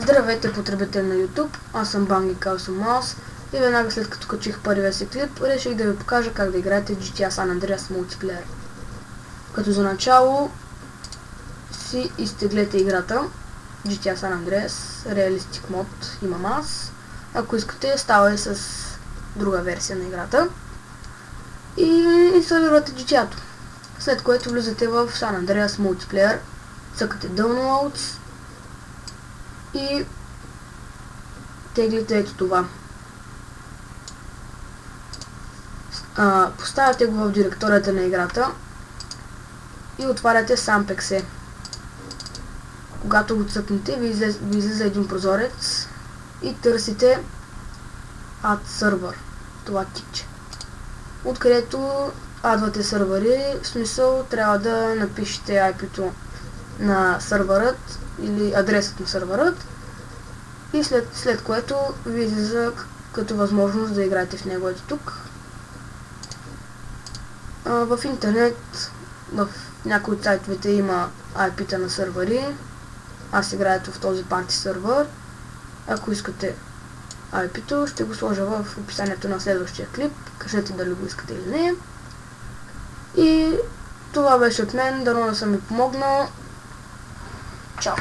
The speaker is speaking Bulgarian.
Здравейте, потребители на YouTube, аз съм Банги Mouse и веднага след като качих първия си клип, реших да ви покажа как да играете GTA San Andreas мултиплеер. Като за начало си изтеглете играта GTA San Andreas Realistic Mode, имам аз. Ако искате, става и с друга версия на играта. И инсталирате GTA-то. След което влизате в San Andreas Multiplayer, цъкате Downloads и теглите ето това. Поставяте го в директорията на играта и отваряте SAMPEXE. Когато го цъкнете, ви излиза един прозорец и търсите Add Server, това типче. Откъдето адвате сървъри, в смисъл трябва да напишете IP-то на сървърът или адресът на сървърът и след което ви излиза като възможност да играете в него. Ето тук. В интернет, в някои от сайтовете има IP-та на сървъри. Аз играя в този парти сървър. Ако искате IP-то, ще го сложа в описанието на следващия клип. Кажете дали го искате или не. И това беше от мен. Дано да съм ви помогнал. Чао!